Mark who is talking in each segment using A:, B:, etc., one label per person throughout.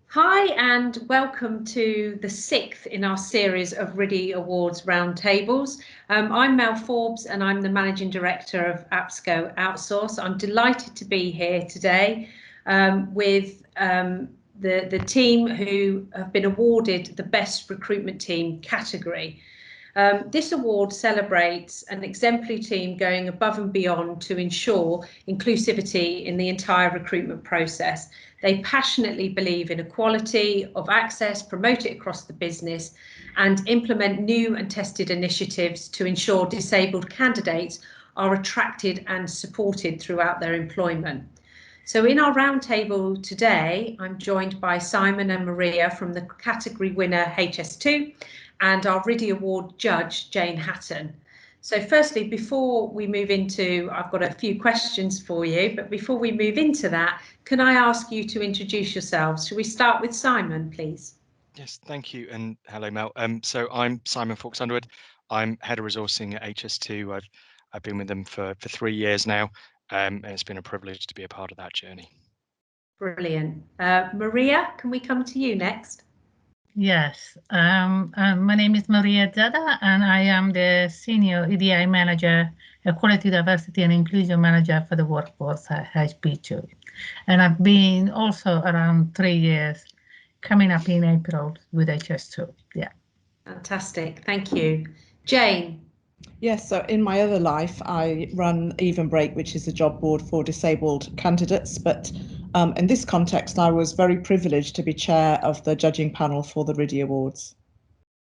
A: Hi and welcome to the 6th in our series of RIDI Awards Roundtables. I'm Mel Forbes and I'm the Managing Director of APSCO Outsource. I'm delighted to be here today with the team who have been awarded the Best Recruitment Team category. This award celebrates an exemplary team going above and beyond to ensure inclusivity in the entire recruitment process. They passionately believe in equality of access, promote it across the business, and implement new and tested initiatives to ensure disabled candidates are attracted and supported throughout their employment. So in our roundtable today, I'm joined by Simon and Maria from the category winner HS2 and our RIDI Award judge, Jane Hatton. So firstly, before we move into, I've got a few questions for you, but before we move into that, can I ask you to introduce yourselves? Shall we start with Simon, please?
B: Yes, thank you, and hello, Mel. So I'm Simon Fawkes-Underwood. I'm head of resourcing at HS2. I've been with them for 3 years now, and it's been a privilege to be a part of that journey.
A: Brilliant. Maria, can we come to you next?
C: Yes, my name is Maria Zada, and I am the Senior EDI Manager, Equality, Diversity and Inclusion Manager for the workforce at HP2. And I've been also around 3 years, coming up in April with HS2. Yeah.
A: Fantastic, thank you. Jane.
D: Yes, so in my other life, I run Even Break, which is a job board for disabled candidates. But in this context, I was very privileged to be chair of the judging panel for the RIDI Awards.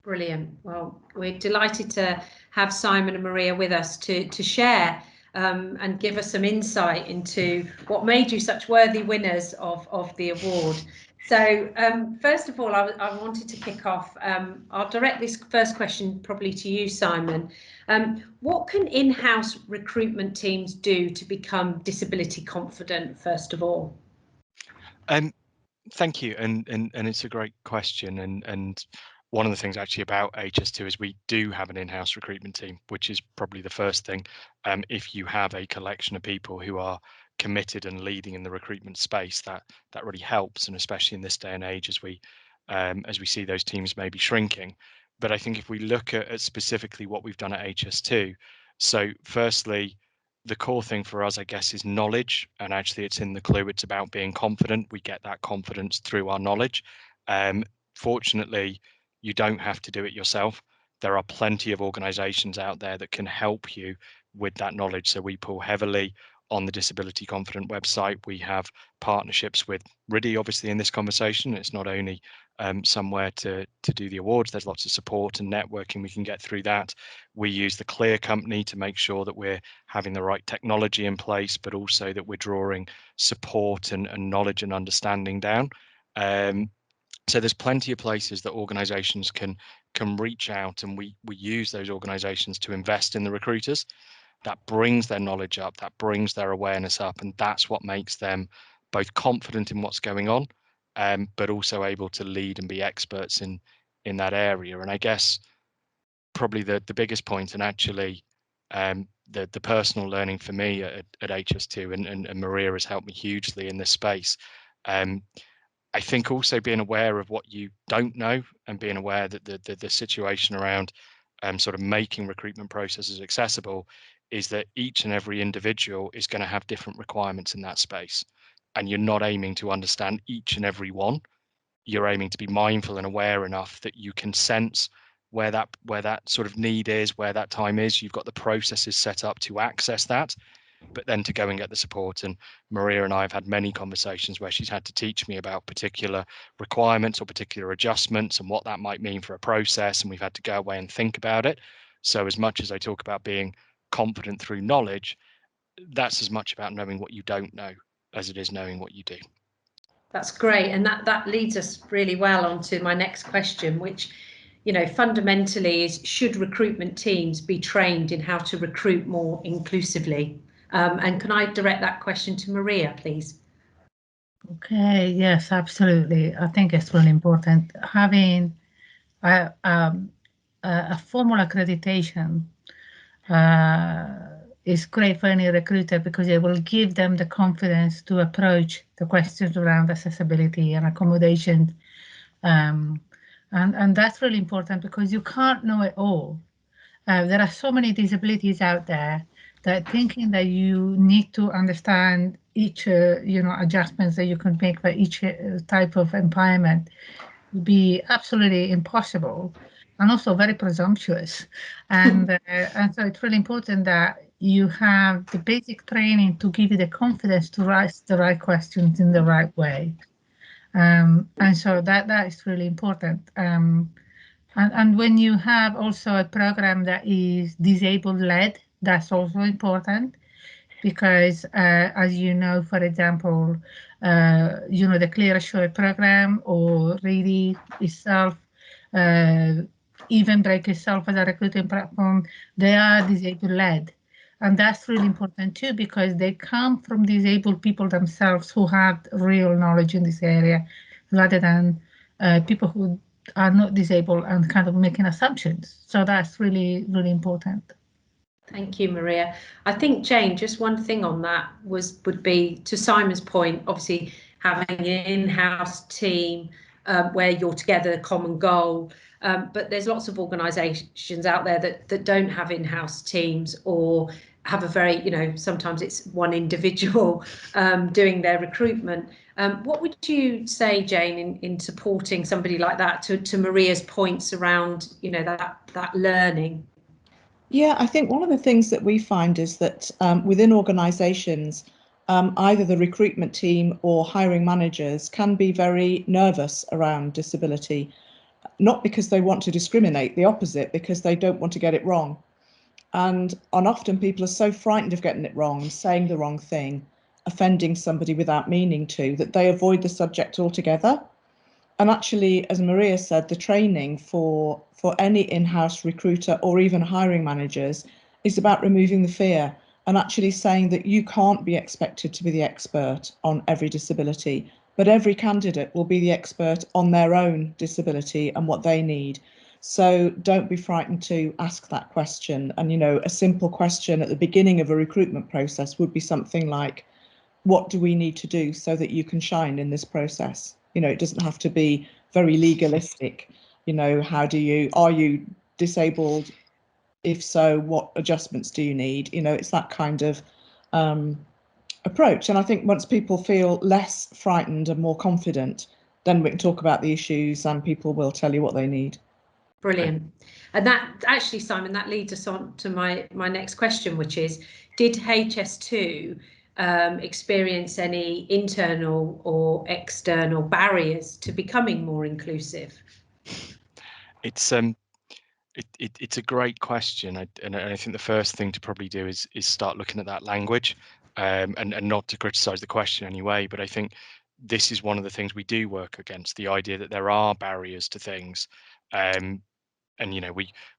A: Brilliant. Well, we're delighted to have Simon and Maria with us to share and give us some insight into what made you such worthy winners of the award. So first of all, I wanted to kick off. I'll direct this first question probably to you, Simon. What can in-house recruitment teams do to become disability confident, first of all?
B: Thank you, and it's a great question, and one of the things actually about HS2 is we do have an in-house recruitment team, which is probably the first thing. If you have a collection of people who are committed and leading in the recruitment space, that really helps, and especially in this day and age as we see those teams maybe shrinking. But I think if we look at specifically what we've done at HS2, so firstly, the core thing for us, I guess, is knowledge, and actually it's in the clue. It's about being confident. We get that confidence through our knowledge. Fortunately, you don't have to do it yourself. There are plenty of organizations out there that can help you with that knowledge. So we pull heavily on the Disability Confident website. We have partnerships with RIDI, obviously, in this conversation. It's not only somewhere to do the awards. There's lots of support and networking we can get through that. We use the Clear company to make sure that we're having the right technology in place, but also that we're drawing support and knowledge and understanding down. So there's plenty of places that organizations can reach out, and we use those organizations to invest in the recruiters. That brings their knowledge up, that brings their awareness up, and that's what makes them both confident in what's going on, but also able to lead and be experts in that area. And I guess probably the biggest point, and actually the personal learning for me at HS2, and Maria has helped me hugely in this space. I think also being aware of what you don't know, and being aware that the situation around sort of making recruitment processes accessible is that each and every individual is going to have different requirements in that space, and you're not aiming to understand each and every one. You're aiming to be mindful and aware enough that you can sense where that sort of need is, where that time is. You've got the processes set up to access that, but then to go and get the support. And Maria and I have had many conversations where she's had to teach me about particular requirements or particular adjustments and what that might mean for a process, and we've had to go away and think about it. So as much as I talk about being confident through knowledge, that's as much about knowing what you don't know as it is knowing what you do.
A: That's great, and that leads us really well onto my next question, which, you know, fundamentally is, should recruitment teams be trained in how to recruit more inclusively? And can I direct that question to Maria, please?
C: Okay, yes, absolutely. I think it's really important. Having a formal accreditation is great for any recruiter because it will give them the confidence to approach the questions around accessibility and accommodation. And that's really important because you can't know it all. There are so many disabilities out there that thinking that you need to understand each, adjustments that you can make for each type of environment would be absolutely impossible and also very presumptuous. And so it's really important that you have the basic training to give you the confidence to ask the right questions in the right way. And so that is really important. And when you have also a program that is disabled led, that's also important because, as you know, for example, the Clear Assure program or RIDI itself, Even Break itself as a recruiting platform, they are disabled led. And that's really important too, because they come from disabled people themselves who have real knowledge in this area, rather than people who are not disabled and kind of making assumptions. So that's really, really important.
A: Thank you, Maria. I think, Jane, just one thing on that would be, to Simon's point, obviously having an in-house team where you're together, a common goal. But there's lots of organisations out there that don't have in-house teams or have a very, sometimes it's one individual doing their recruitment. What would you say, Jane, in supporting somebody like that, to Maria's points around, that learning?
D: Yeah, I think one of the things that we find is that within organisations, either the recruitment team or hiring managers can be very nervous around disability, not because they want to discriminate, the opposite, because they don't want to get it wrong. And often people are so frightened of getting it wrong and saying the wrong thing, offending somebody without meaning to, that they avoid the subject altogether. And actually, as Maria said, the training for any in-house recruiter or even hiring managers is about removing the fear and actually saying that you can't be expected to be the expert on every disability, but every candidate will be the expert on their own disability and what they need. So don't be frightened to ask that question. And, a simple question at the beginning of a recruitment process would be something like, what do we need to do so that you can shine in this process? It doesn't have to be very legalistic. Are you disabled? If so, what adjustments do you need? It's that kind of approach. And I think once people feel less frightened and more confident, then we can talk about the issues and people will tell you what they need.
A: Brilliant. And that actually, Simon, that leads us on to my next question, which is, did HS2 experience any internal or external barriers to becoming more inclusive?
B: It's it's a great question, and I think the first thing to probably do is start looking at that language, and not to criticise the question anyway. But I think this is one of the things we do work against, the idea that there are barriers to things. And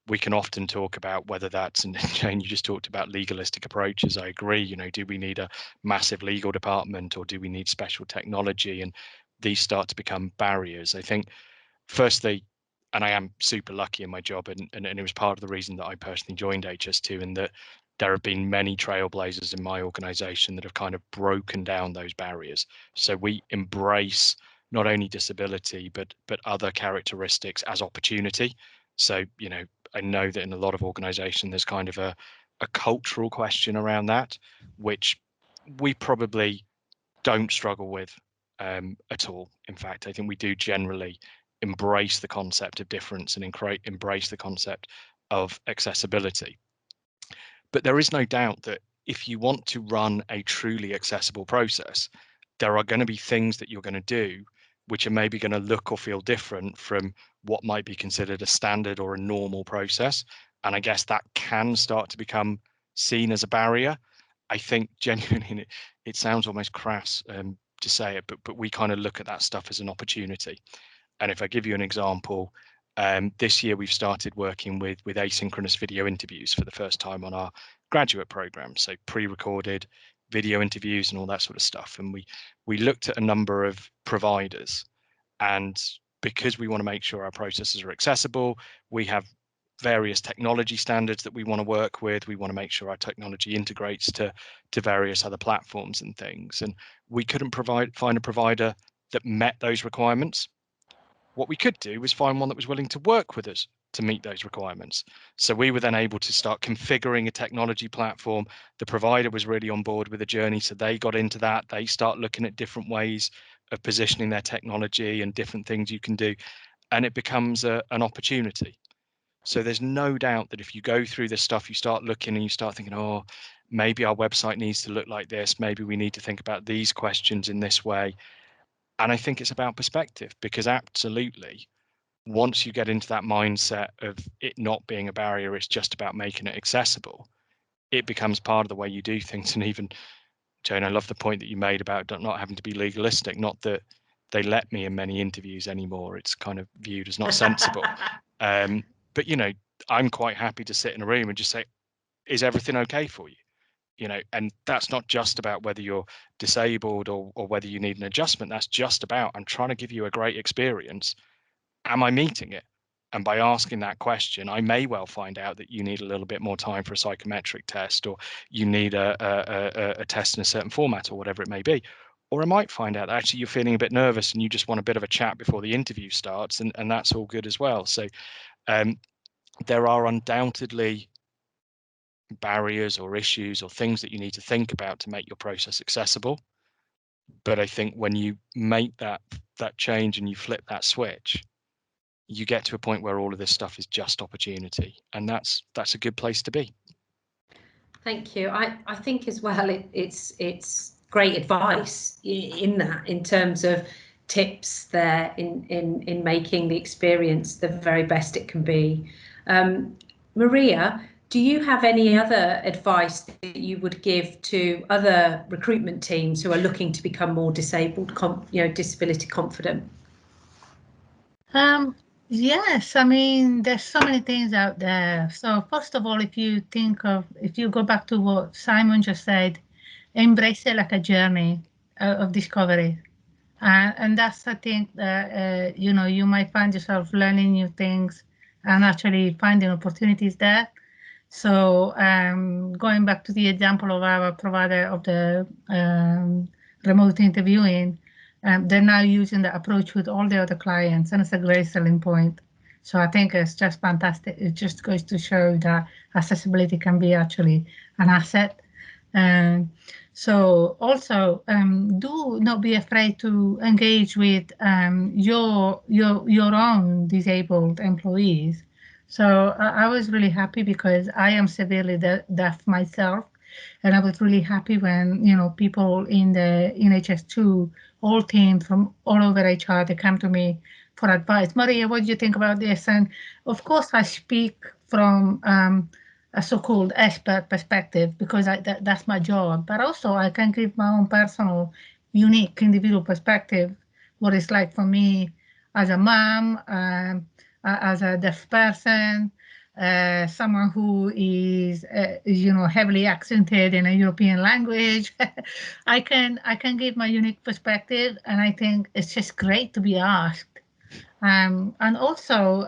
B: we can often talk about whether that's, and Jane, you just talked about legalistic approaches. I agree. Do we need a massive legal department or do we need special technology? And these start to become barriers. I think, firstly, and I am super lucky in my job, and it was part of the reason that I personally joined HS2, and that there have been many trailblazers in my organization that have kind of broken down those barriers. So we embrace not only disability, but other characteristics as opportunity. So, I know that in a lot of organizations, there's kind of a cultural question around that, which we probably don't struggle with at all. In fact, I think we do generally embrace the concept of difference and embrace the concept of accessibility. But there is no doubt that if you want to run a truly accessible process, there are going to be things that you're going to do which are maybe going to look or feel different from what might be considered a standard or a normal process. And I guess that can start to become seen as a barrier. I think genuinely, it sounds almost crass to say it, but we kind of look at that stuff as an opportunity. And if I give you an example, this year we've started working with asynchronous video interviews for the first time on our graduate program. So pre-recorded video interviews and all that sort of stuff. And we looked at a number of providers, and because we want to make sure our processes are accessible, we have various technology standards that we want to work with. We want to make sure our technology integrates to various other platforms and things. And we couldn't find a provider that met those requirements. What we could do was find one that was willing to work with us to meet those requirements. So we were then able to start configuring a technology platform. The provider was really on board with the journey, so they got into that. They start looking at different ways of positioning their technology and different things you can do, and it becomes an opportunity. So there's no doubt that if you go through this stuff, you start looking and you start thinking, oh, maybe our website needs to look like this. Maybe we need to think about these questions in this way. And I think it's about perspective, because absolutely, once you get into that mindset of it not being a barrier, it's just about making it accessible, it becomes part of the way you do things. And even, Jane, I love the point that you made about not having to be legalistic. Not that they let me in many interviews anymore. It's kind of viewed as not sensible. But, you know, I'm quite happy to sit in a room and just say, is everything okay for you? You know, and that's not just about whether you're disabled or whether you need an adjustment. That's just about, I'm trying to give you a great experience. Am I meeting it? And by asking that question, I may well find out that you need a little bit more time for a psychometric test, or you need a test in a certain format, or whatever it may be. Or I might find out that actually you're feeling a bit nervous and you just want a bit of a chat before the interview starts, and that's all good as well. So there are undoubtedly barriers or issues or things that you need to think about to make your process accessible. But I think when you make that change and you flip that switch, you get to a point where all of this stuff is just opportunity, and that's a good place to be.
A: Thank you. I think as well it's great advice in that, in terms of tips there in making the experience the very best it can be. Maria, do you have any other advice that you would give to other recruitment teams who are looking to become more disability confident?
C: Yes, I mean, there's so many things out there. So first of all, if you go back to what Simon just said, embrace it like a journey of discovery. And that's, I think, you know, you might find yourself learning new things and actually finding opportunities there. So going back to the example of our provider of the remote interviewing, they're now using the approach with all the other clients, and it's a great selling point. So I think it's just fantastic. It just goes to show that accessibility can be actually an asset. So also do not be afraid to engage with your own disabled employees. So I was really happy because I am severely deaf myself, and I was really happy when, you know, people in the HS2, all teams from all over HR, they come to me for advice. Maria, what do you think about this? And of course, I speak from a so-called expert perspective because that's my job. But also, I can give my own personal, unique, individual perspective, what it's like for me as a mom, as a deaf person, someone who is, you know, heavily accented in a European language. I can give my unique perspective, and I think it's just great to be asked. And also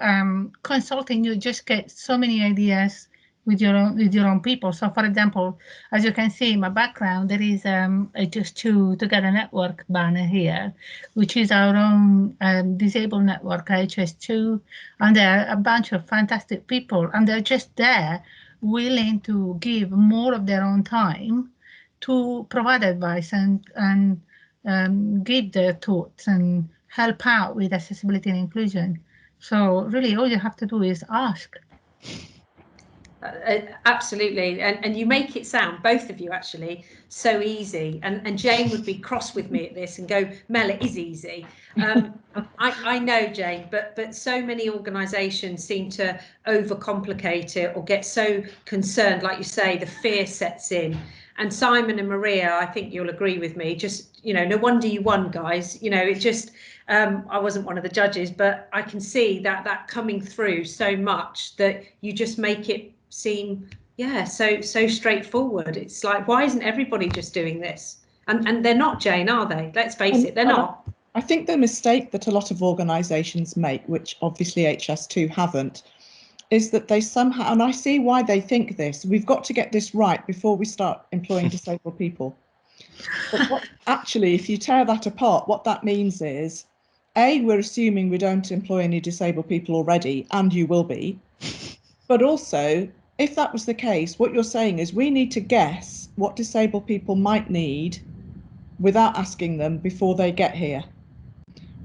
C: consulting, you just get so many ideas with your own people. So, for example, as you can see in my background, there is a Just Two Together Network banner here, which is our own disabled network, HS2, and there are a bunch of fantastic people, and they're just there, willing to give more of their own time to provide advice and give their thoughts and help out with accessibility and inclusion. So really, all you have to do is ask.
A: Absolutely, and you make it sound, both of you actually, so easy, and Jane would be cross with me at this and go, Mel, it is easy. I know, Jane, but so many organisations seem to overcomplicate it or get so concerned, like you say, the fear sets in. And Simon and Maria, I think you'll agree with me, just, you know, no wonder you won, guys. You know, it just, I wasn't one of the judges, but I can see that coming through so much that you just make it seem, yeah, so straightforward. It's like, why isn't everybody just doing this? And they're not, Jane, are they? Let's face it, they're not.
D: I think the mistake that a lot of organisations make, which obviously HS2 haven't, is that they somehow, and I see why they think this, we've got to get this right before we start employing disabled people. But actually, if you tear that apart, what that means is, A, we're assuming we don't employ any disabled people already, and you will be. But also, if that was the case, what you're saying is we need to guess what disabled people might need without asking them before they get here.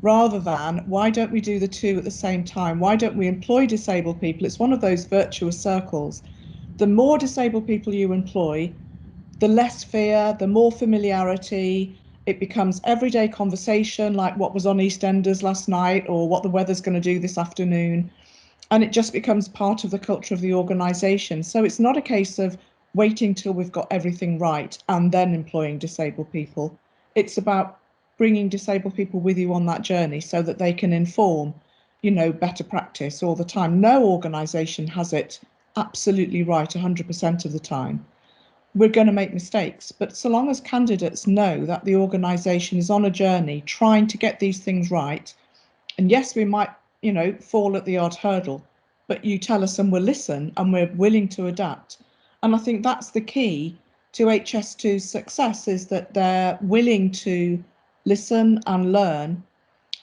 D: Rather than, why don't we do the two at the same time? Why don't we employ disabled people? It's one of those virtuous circles. The more disabled people you employ, the less fear, the more familiarity. It becomes everyday conversation, like what was on EastEnders last night or what the weather's going to do this afternoon. And it just becomes part of the culture of the organisation. So it's not a case of waiting till we've got everything right and then employing disabled people. It's about bringing disabled people with you on that journey so that they can inform, better practice all the time. No organisation has it absolutely right 100% of the time. We're going to make mistakes, but so long as candidates know that the organisation is on a journey trying to get these things right, and yes, we might, fall at the odd hurdle, but you tell us and we'll listen and we're willing to adapt. And I think that's the key to HS2's success, is that they're willing to listen and learn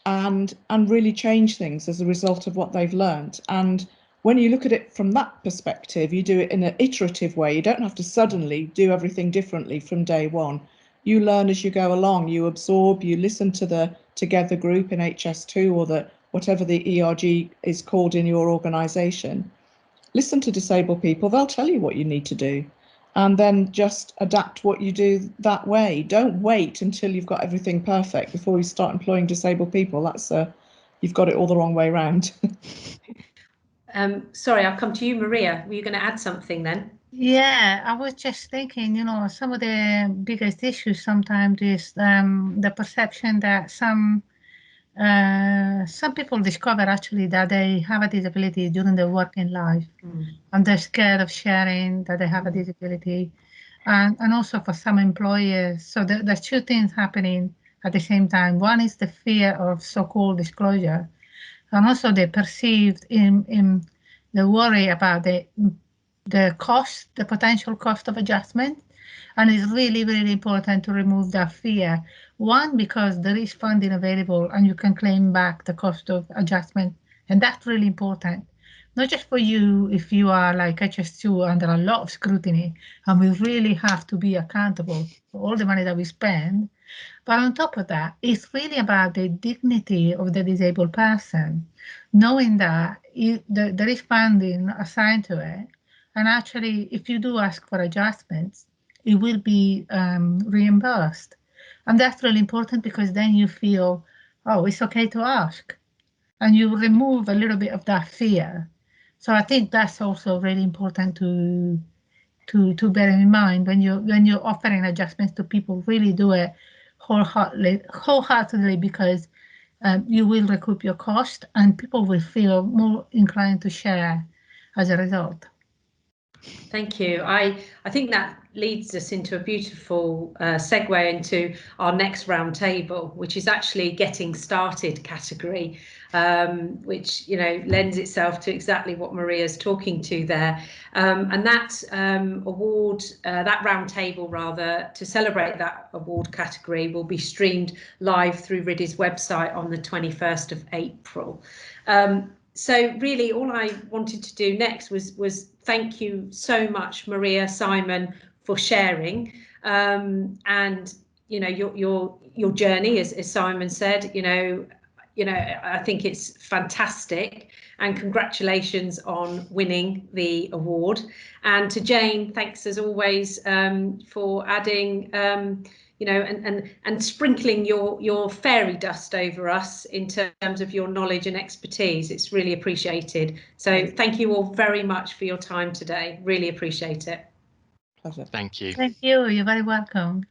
D: and really change things as a result of what they've learned. And when you look at it from that perspective, you do it in an iterative way. You don't have to suddenly do everything differently from day one. You learn as you go along, you absorb, you listen to the Together group in HS2 or whatever the ERG is called in your organisation. Listen to disabled people, they'll tell you what you need to do. And then just adapt what you do that way. Don't wait until you've got everything perfect before you start employing disabled people. That's you've got it all the wrong way around.
A: Sorry, I'll come to you, Maria. Were you going to add something then?
C: Yeah, I was just thinking, some of the biggest issues sometimes is the perception that some people discover actually that they have a disability during their working life, and they're scared of sharing that they have a disability, and also for some employers. So there's two things happening at the same time. One is the fear of so-called disclosure, and also the perceived in the worry about the cost, the potential cost of adjustment. And it's really, really important to remove that fear. One, because there is funding available and you can claim back the cost of adjustment. And that's really important, not just for you if you are like HS2 under a lot of scrutiny and we really have to be accountable for all the money that we spend. But on top of that, it's really about the dignity of the disabled person, knowing that there is funding assigned to it. And actually, if you do ask for adjustments, it will be reimbursed. And that's really important because then you feel, oh, it's okay to ask. And you remove a little bit of that fear. So I think that's also really important to bear in mind when you're offering adjustments to people. Really do it wholeheartedly, because you will recoup your cost and people will feel more inclined to share as a result.
A: Thank you. I think that leads us into a beautiful segue into our next roundtable, which is actually getting started category, which lends itself to exactly what Maria's talking to there. And that award, that roundtable rather, to celebrate that award category will be streamed live through RIDI's website on the 21st of April. So really all I wanted to do next was thank you so much, Maria, Simon, for sharing and your journey, as Simon said. I think it's fantastic, and congratulations on winning the award. And to Jane, thanks as always for adding and sprinkling your fairy dust over us in terms of your knowledge and expertise. It's really appreciated. So thank you all very much for your time today. Really appreciate it.
D: Pleasure.
B: Thank you.
C: Thank you. You're very welcome.